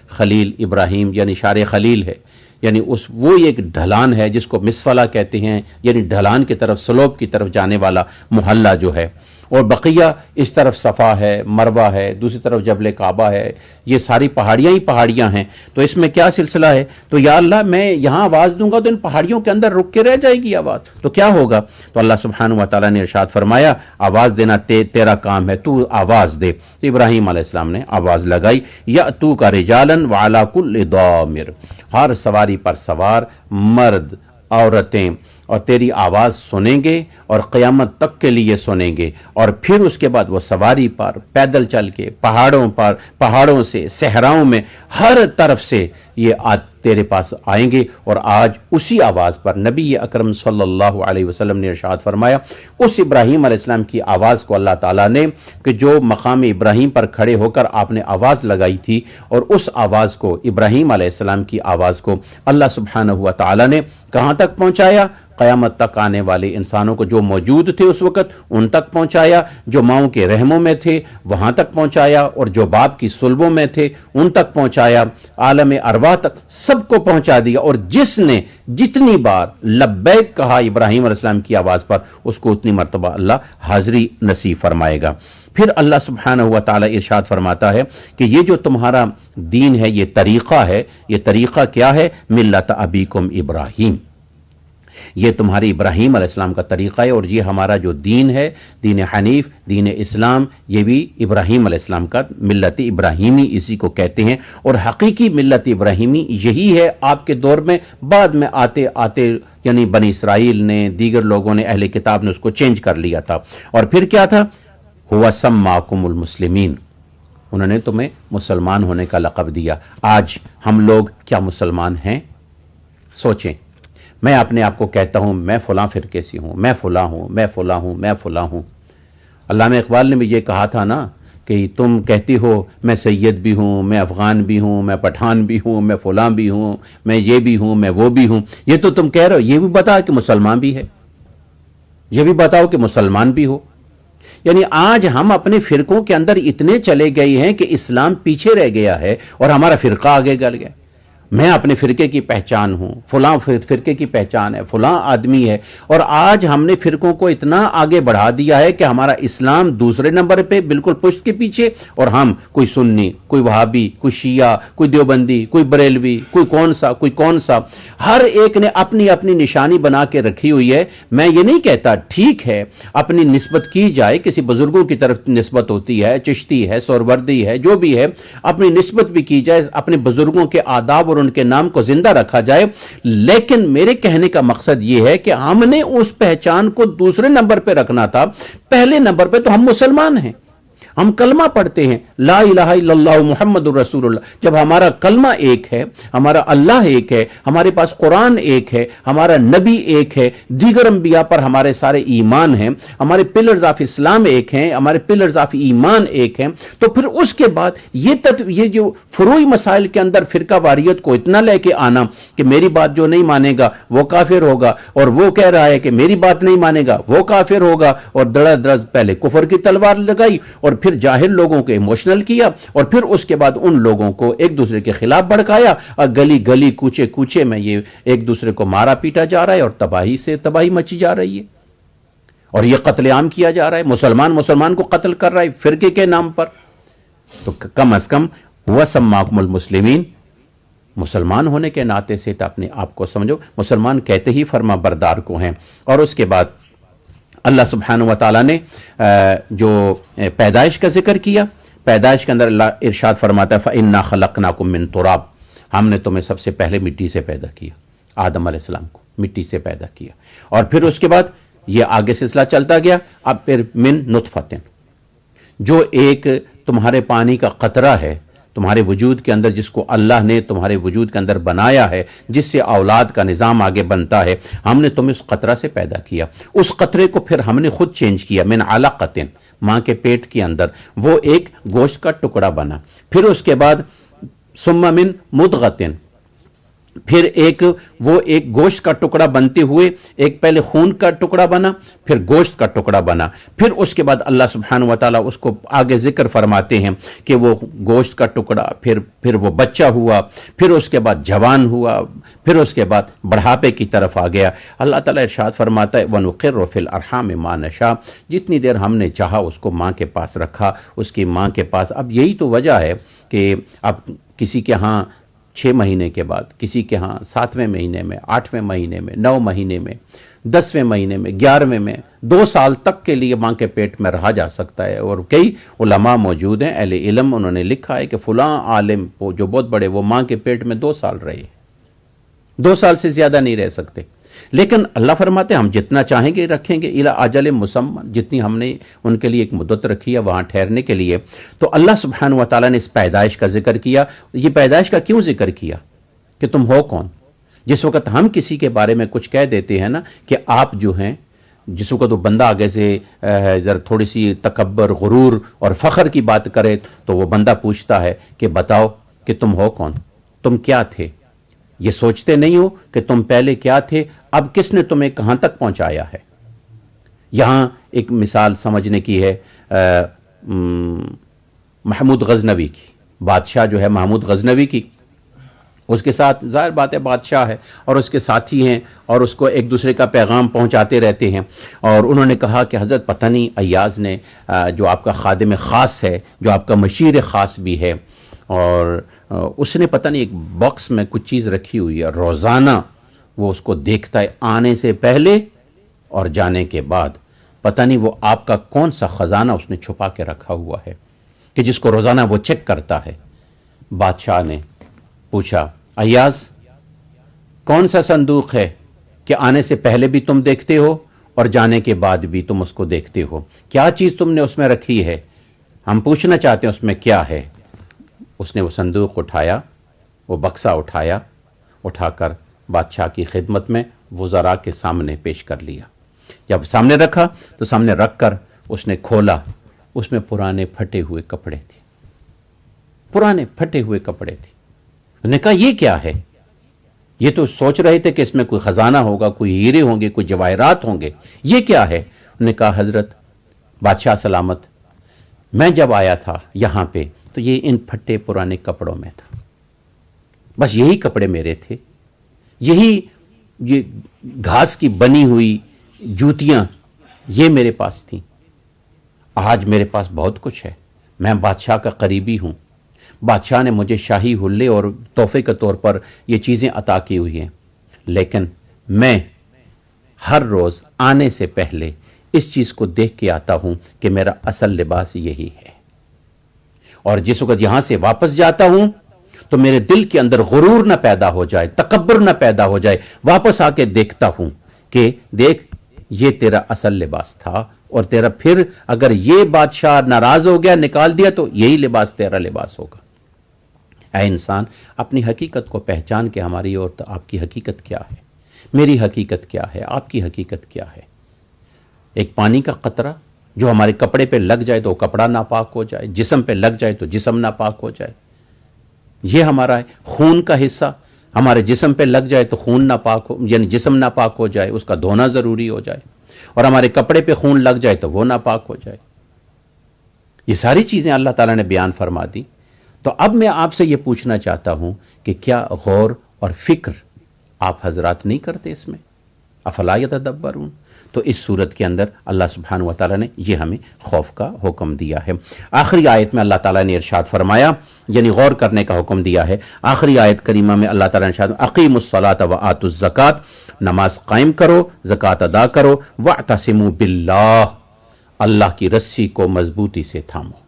خلیل ابراہیم یعنی شار خلیل ہے، یعنی وہ ایک ڈھلان ہے جس کو مسفلہ کہتے ہیں، یعنی ڈھلان کی طرف سلوپ کی طرف جانے والا محلہ جو ہے، اور بقیہ اس طرف صفا ہے، مروہ ہے، دوسری طرف جبل کعبہ ہے، یہ ساری پہاڑیاں ہی پہاڑیاں ہیں۔ تو اس میں کیا سلسلہ ہے؟ تو یا اللہ میں یہاں آواز دوں گا تو ان پہاڑیوں کے اندر رک کے رہ جائے گی آواز، تو کیا ہوگا؟ تو اللہ سبحانہ و تعالیٰ نے ارشاد فرمایا آواز دینا تیرا کام ہے، تو آواز دے۔ تو ابراہیم علیہ السلام نے آواز لگائی، یأتوک رجالا وعلی کل ضامر، ہر سواری پر سوار مرد عورتیں اور تیری آواز سنیں گے اور قیامت تک کے لیے سنیں گے، اور پھر اس کے بعد وہ سواری پر پیدل چل کے پہاڑوں سے صحراؤں میں ہر طرف سے یہ تیرے پاس آئیں گے۔ اور آج اسی آواز پر نبی اکرم صلی اللہ علیہ وسلم نے ارشاد فرمایا، اس ابراہیم علیہ السلام کی آواز کو اللہ تعالیٰ نے کہ جو مقام ابراہیم پر کھڑے ہو کر آپ نے آواز لگائی تھی، اور اس آواز کو ابراہیم علیہ السلام کی آواز کو اللہ سبحانہ و تعالیٰ نے کہاں تک پہنچایا؟ قیامت تک آنے والے انسانوں کو جو موجود تھے اس وقت ان تک پہنچایا، جو ماؤں کے رحموں میں تھے وہاں تک پہنچایا، اور جو باپ کی صلبوں میں تھے ان تک پہنچایا، عالم ارواح تک سب کو پہنچا دیا۔ اور جس نے جتنی بار لبیک کہا ابراہیم علیہ السلام کی آواز پر، اس کو اتنی مرتبہ اللہ حاضری نصیب فرمائے گا۔ پھر اللہ سبحانہ و تعالی ارشاد فرماتا ہے کہ یہ جو تمہارا دین ہے، یہ طریقہ ہے، یہ طریقہ کیا ہے؟ ملت ابیکم ابراہیم، یہ تمہارے ابراہیم علیہ السلام کا طریقہ ہے، اور یہ ہمارا جو دین ہے، دین حنیف، دین اسلام، یہ بھی ابراہیم علیہ السلام کا ملت ابراہیمی اسی کو کہتے ہیں۔ اور حقیقی ملت ابراہیمی یہی ہے۔ آپ کے دور میں بعد میں آتے آتے یعنی بنی اسرائیل نے، دیگر لوگوں نے، اہل کتاب نے اس کو چینج کر لیا تھا، اور پھر کیا تھا؟ ہوا سماکم المسلمین، انہوں نے تمہیں مسلمان ہونے کا لقب دیا۔ آج ہم لوگ کیا مسلمان ہیں؟ سوچیں۔ میں اپنے آپ کو کہتا ہوں میں فلاں فرقے سے ہوں، میں فلاں ہوں، میں فلاں ہوں، میں فلاں ہوں۔ علامہ اقبال نے بھی یہ کہا تھا نا کہ تم کہتی ہو میں سید بھی ہوں، میں افغان بھی ہوں، میں پٹھان بھی ہوں، میں فلاں بھی ہوں، میں یہ بھی ہوں، میں وہ بھی ہوں۔ یہ تو تم کہہ رہے ہو، یہ بھی بتاؤ کہ مسلمان بھی ہے، یہ بھی بتاؤ کہ مسلمان بھی ہو۔ یعنی آج ہم اپنے فرقوں کے اندر اتنے چلے گئے ہیں کہ اسلام پیچھے رہ گیا ہے اور ہمارا فرقہ آگے گل گیا۔ میں اپنے فرقے کی پہچان ہوں، فلاں فرقے کی پہچان ہے، فلاں آدمی ہے، اور آج ہم نے فرقوں کو اتنا آگے بڑھا دیا ہے کہ ہمارا اسلام دوسرے نمبر پہ بالکل پشت کے پیچھے، اور ہم کوئی سنی، کوئی وہابی، کوئی شیعہ، کوئی دیوبندی، کوئی بریلوی، کوئی کون سا، ہر ایک نے اپنی اپنی نشانی بنا کے رکھی ہوئی ہے۔ میں یہ نہیں کہتا ٹھیک ہے اپنی نسبت کی جائے، کسی بزرگوں کی طرف نسبت ہوتی ہے، چشتی ہے، سہروردی ہے، جو بھی ہے اپنی نسبت بھی کی جائے، اپنے بزرگوں کے آداب اور ان کے نام کو زندہ رکھا جائے، لیکن میرے کہنے کا مقصد یہ ہے کہ ہم نے اس پہچان کو دوسرے نمبر پہ رکھنا تھا۔ پہلے نمبر پہ تو ہم مسلمان ہیں، ہم کلمہ پڑھتے ہیں لا الہ الا اللہ محمد الرسول اللہ۔ جب ہمارا کلمہ ایک ہے، ہمارا اللہ ایک ہے، ہمارے پاس قرآن ایک ہے، ہمارا نبی ایک ہے، دیگر انبیاء پر ہمارے سارے ایمان ہیں، ہمارے پلرز آف اسلام ایک ہیں، ہمارے پلرز آف ایمان ایک ہیں، تو پھر اس کے بعد یہ جو فروعی مسائل کے اندر فرقہ واریت کو اتنا لے کے آنا کہ میری بات جو نہیں مانے گا وہ کافر ہوگا، اور وہ کہہ رہا ہے کہ میری بات نہیں مانے گا وہ کافر ہوگا، اور دڑا درز پہلے کفر کی تلوار لگائی، اور پھر جاہل لوگوں کو ایموشنل کیا، اور پھر اس کے بعد ان لوگوں کو ایک دوسرے کے خلاف بھڑکایا، اور گلی گلی کوچے کوچے میں یہ ایک دوسرے کو مارا پیٹا جا رہا ہے، اور تباہی سے تباہی مچی جا رہی ہے، اور یہ قتل عام کیا جا رہا ہے، مسلمان کو قتل کر رہا ہے فرقے کے نام پر۔ تو کم از کم ہوا سماکم المسلمین، مسلمان ہونے کے ناطے سے تو اپنے آپ کو سمجھو مسلمان کہتے ہی فرما بردار کو ہیں۔ اور اس کے بعد اللہ سبحانہ و تعالیٰ نے جو پیدائش کا ذکر کیا، پیدائش کے اندر اللہ ارشاد فرماتا ہے فَإِنَّا خَلَقْنَاكُم مِّن تُرَابٍ، ہم نے تمہیں سب سے پہلے مٹی سے پیدا کیا، آدم علیہ السلام کو مٹی سے پیدا کیا، اور پھر اس کے بعد یہ آگے سلسلہ چلتا گیا، اب پھر من نطفۃ، جو ایک تمہارے پانی کا قطرہ ہے تمہارے وجود کے اندر، جس کو اللہ نے تمہارے وجود کے اندر بنایا ہے، جس سے اولاد کا نظام آگے بنتا ہے، ہم نے تمہیں اس قطرہ سے پیدا کیا، اس قطرے کو پھر ہم نے خود چینج کیا، من علقۃ، ماں کے پیٹ کے اندر وہ ایک گوشت کا ٹکڑا بنا، پھر اس کے بعد ثم من مدغۃ، پھر وہ ایک گوشت کا ٹکڑا بنتے ہوئے ایک پہلے خون کا ٹکڑا بنا، پھر گوشت کا ٹکڑا بنا، پھر اس کے بعد اللہ سبحانہ و تعالیٰ اس کو آگے ذکر فرماتے ہیں کہ وہ گوشت کا ٹکڑا پھر وہ بچہ ہوا، پھر اس کے بعد جوان ہوا، پھر اس کے بعد بڑھاپے کی طرف آ گیا۔ اللہ تعالیٰ ارشاد فرماتا ہے وَنُقِرُّ فِي الْأَرْحَامِ مَا نَشَاءُ، جتنی دیر ہم نے چاہا اس کو ماں کے پاس رکھا، اس کی ماں کے پاس۔ اب یہی تو وجہ ہے کہ اب کسی کے ہاں 6 مہینے کے بعد، کسی کے ہاں 7ویں مہینے میں، 8ویں مہینے میں، 9 مہینے میں، 10ویں مہینے میں، 11ویں میں، 2 سال تک کے لیے ماں کے پیٹ میں رہا جا سکتا ہے۔ اور کئی علماء موجود ہیں، اہل علم، انہوں نے لکھا ہے کہ فلاں عالم جو بہت بڑے، وہ ماں کے پیٹ میں 2 سال رہے، 2 سال سے زیادہ نہیں رہ سکتے۔ لیکن اللہ فرماتے ہیں ہم جتنا چاہیں گے رکھیں گے، الی اجل مسمى، جتنی ہم نے ان کے لیے ایک مدت رکھی ہے وہاں ٹھہرنے کے لیے۔ تو اللہ سبحانہ و تعالیٰ نے اس پیدائش کا ذکر کیا۔ یہ پیدائش کا کیوں ذکر کیا کہ تم ہو کون؟ جس وقت ہم کسی کے بارے میں کچھ کہہ دیتے ہیں نا کہ آپ جو ہیں، جس وقت وہ بندہ آگے سے ذرا تھوڑی سی تکبر، غرور اور فخر کی بات کرے تو وہ بندہ پوچھتا ہے کہ بتاؤ کہ تم ہو کون، تم کیا تھے؟ یہ سوچتے نہیں ہو کہ تم پہلے کیا تھے، اب کس نے تمہیں کہاں تک پہنچایا ہے۔ یہاں ایک مثال سمجھنے کی ہے محمود غزنوی کی، بادشاہ جو ہے محمود غزنوی کی، اس کے ساتھ ظاہر بات ہے بادشاہ ہے اور اس کے ساتھی ہیں اور اس کو ایک دوسرے کا پیغام پہنچاتے رہتے ہیں، اور انہوں نے کہا کہ حضرت پتہ نہیں ایاز نے جو آپ کا خادم خاص ہے، جو آپ کا مشیر خاص بھی ہے، اور اس نے پتہ نہیں ایک باکس میں کچھ چیز رکھی ہوئی ہے، روزانہ وہ اس کو دیکھتا ہے، آنے سے پہلے اور جانے کے بعد۔ پتہ نہیں وہ آپ کا کون سا خزانہ اس نے چھپا کے رکھا ہوا ہے کہ جس کو روزانہ وہ چیک کرتا ہے۔ بادشاہ نے پوچھا ایاز کون سا صندوق ہے کہ آنے سے پہلے بھی تم دیکھتے ہو اور جانے کے بعد بھی تم اس کو دیکھتے ہو؟ کیا چیز تم نے اس میں رکھی ہے؟ ہم پوچھنا چاہتے ہیں اس میں کیا ہے۔ اس نے وہ صندوق اٹھایا، وہ بکسا اٹھایا، اٹھا کر بادشاہ کی خدمت میں وزراء کے سامنے پیش کر لیا۔ جب سامنے رکھا تو سامنے رکھ کر اس نے کھولا، اس میں پرانے پھٹے ہوئے کپڑے تھے، پرانے پھٹے ہوئے کپڑے تھے۔ انہوں نے کہا یہ کیا ہے؟ یہ تو سوچ رہے تھے کہ اس میں کوئی خزانہ ہوگا، کوئی ہیرے ہوں گے، کوئی جواہرات ہوں گے، یہ کیا ہے؟ انہوں نے کہا حضرت بادشاہ سلامت، میں جب آیا تھا یہاں پہ تو یہ ان پھٹے پرانے کپڑوں میں تھا، بس یہی کپڑے میرے تھے، یہی یہ گھاس کی بنی ہوئی جوتیاں یہ میرے پاس تھیں۔ آج میرے پاس بہت کچھ ہے، میں بادشاہ کا قریبی ہوں، بادشاہ نے مجھے شاہی حلے اور تحفے کے طور پر یہ چیزیں عطا کی ہوئی ہیں، لیکن میں ہر روز آنے سے پہلے اس چیز کو دیکھ کے آتا ہوں کہ میرا اصل لباس یہی ہے، اور جس وقت یہاں سے واپس جاتا ہوں تو میرے دل کے اندر غرور نہ پیدا ہو جائے، تکبر نہ پیدا ہو جائے، واپس آ کے دیکھتا ہوں کہ دیکھ یہ تیرا اصل لباس تھا، اور تیرا پھر اگر یہ بادشاہ ناراض ہو گیا، نکال دیا، تو یہی لباس تیرا لباس ہوگا۔ اے انسان، اپنی حقیقت کو پہچان کے ہماری اور آپ کی حقیقت کیا ہے، میری حقیقت کیا ہے، آپ کی حقیقت کیا ہے۔ ایک پانی کا قطرہ جو ہمارے کپڑے پہ لگ جائے تو وہ کپڑا ناپاک ہو جائے، جسم پہ لگ جائے تو جسم ناپاک ہو جائے، یہ ہمارا ہے۔ خون کا حصہ ہمارے جسم پہ لگ جائے تو خون ناپاک ہو، یعنی جسم ناپاک ہو جائے، اس کا دھونا ضروری ہو جائے، اور ہمارے کپڑے پہ خون لگ جائے تو وہ ناپاک ہو جائے۔ یہ ساری چیزیں اللہ تعالیٰ نے بیان فرما دی۔ تو اب میں آپ سے یہ پوچھنا چاہتا ہوں کہ کیا غور اور فکر آپ حضرات نہیں کرتے اس میں؟ افلا یتدبرون؟ تو اس صورت کے اندر اللہ سبحانہ و تعالیٰ نے یہ ہمیں خوف کا حکم دیا ہے۔ آخری آیت میں اللہ تعالیٰ نے ارشاد فرمایا، یعنی غور کرنے کا حکم دیا ہے۔ آخری آیت کریمہ میں اللہ تعالیٰ نے ارشاد اقیموا الصلاۃ وآتوا الزکاۃ، نماز قائم کرو، زکوٰۃ ادا کرو، واعتصموا باللہ، اللہ کی رسی کو مضبوطی سے تھامو۔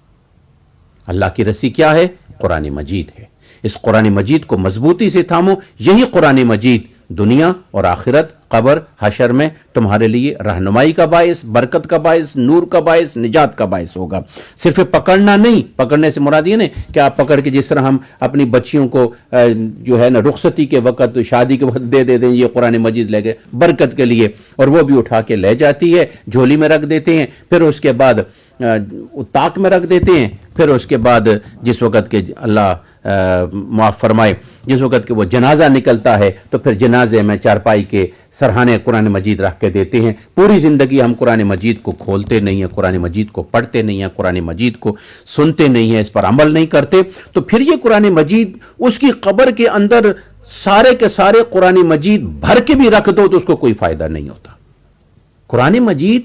اللہ کی رسی کیا ہے؟ قرآن مجید ہے۔ اس قرآن مجید کو مضبوطی سے تھامو، یہی قرآن مجید دنیا اور آخرت، قبر، حشر میں تمہارے لیے رہنمائی کا باعث، برکت کا باعث، نور کا باعث، نجات کا باعث ہوگا۔ صرف پکڑنا نہیں، پکڑنے سے مراد یہ نہیں کہ آپ پکڑ کے جس طرح ہم اپنی بچیوں کو جو ہے نا رخصتی کے وقت، شادی کے وقت دے دیں یہ قرآن مجید لے کے برکت کے لیے، اور وہ بھی اٹھا کے لے جاتی ہے، جھولی میں رکھ دیتے ہیں، پھر اس کے بعد تاک میں رکھ دیتے ہیں، پھر اس کے بعد جس وقت کہ اللہ معاف فرمائے، جس وقت کہ وہ جنازہ نکلتا ہے تو پھر جنازے میں چارپائی کے سرہانے قرآن مجید رکھ کے دیتے ہیں۔ پوری زندگی ہم قرآن مجید کو کھولتے نہیں ہیں، قرآن مجید کو پڑھتے نہیں ہیں، قرآن مجید کو سنتے نہیں ہیں، اس پر عمل نہیں کرتے، تو پھر یہ قرآن مجید اس کی قبر کے اندر سارے کے سارے قرآن مجید بھر کے بھی رکھ دو تو اس کو کوئی فائدہ نہیں ہوتا۔ قرآن مجید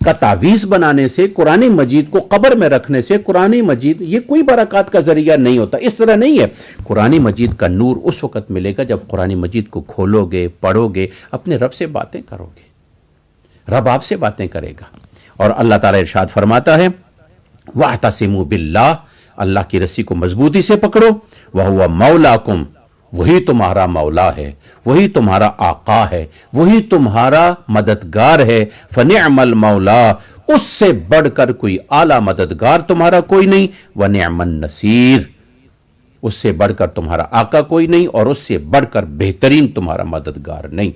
کا تعویذ بنانے سے، قرآن مجید کو قبر میں رکھنے سے قرآن مجید یہ کوئی برکات کا ذریعہ نہیں ہوتا، اس طرح نہیں ہے۔ قرآن مجید کا نور اس وقت ملے گا جب قرآن مجید کو کھولو گے، پڑھو گے، اپنے رب سے باتیں کرو گے، رب آپ سے باتیں کرے گا۔ اور اللہ تعالیٰ ارشاد فرماتا ہے وَاعْتَصِمُوا بِاللَّهِ، اللہ کی رسی کو مضبوطی سے پکڑو، وَهُوَ مَوْلَاكُمْ، وہی تمہارا مولا ہے، وہی تمہارا آقا ہے، وہی تمہارا مددگار ہے، فنعم المولا، اس سے بڑھ کر کوئی اعلیٰ مددگار تمہارا کوئی نہیں، ونعم النصیر، اس سے بڑھ کر تمہارا آقا کوئی نہیں، اور اس سے بڑھ کر بہترین تمہارا مددگار نہیں۔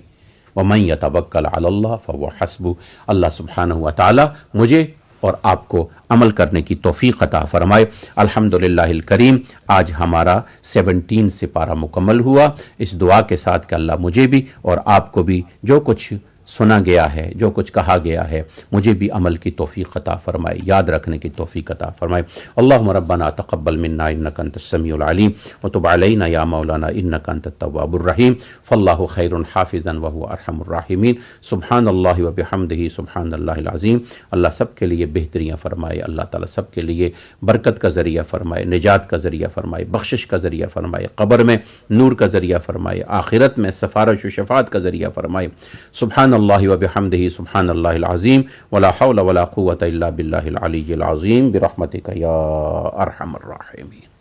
وَمَن يَتَوَكَّلْ عَلَى اللَّهِ فَهُوَ حَسْبُهُ، اللہ سبحانہ وتعالی مجھے اور آپ کو عمل کرنے کی توفیق عطا فرمائے۔ الحمدللہ الکریم، آج ہمارا 17 سپارہ مکمل ہوا، اس دعا کے ساتھ کہ اللہ مجھے بھی اور آپ کو بھی جو کچھ سنا گیا ہے، جو کچھ کہا گیا ہے، مجھے بھی عمل کی توفیق عطا فرمائے، یاد رکھنے کی توفیق عطا فرمائے۔ اللہم ربنا تقبل منا انک انت السمیع العلیم وتب علینا یا مولانا انک انت التواب الرحیم، فاللہ خیر حافظا وهو ارحم الراحمین۔ سبحان اللہ وبحمدہ سبحان اللہ العظیم۔ اللہ سب کے لیے بہتریاں فرمائے، اللہ تعالیٰ سب کے لیے برکت کا ذریعہ فرمائے، نجات کا ذریعہ فرمائے، بخشش کا ذریعہ فرمائے، قبر میں نور کا ذریعہ فرمائے، آخرت میں سفارش و شفاعت کا ذریعہ فرمائے۔ سبحان اللہ وبحمدہ سبحان اللہ العظیم، ولا حول ولا قوة الا باللہ العلی العظیم، برحمتک یا ارحم الراحمین۔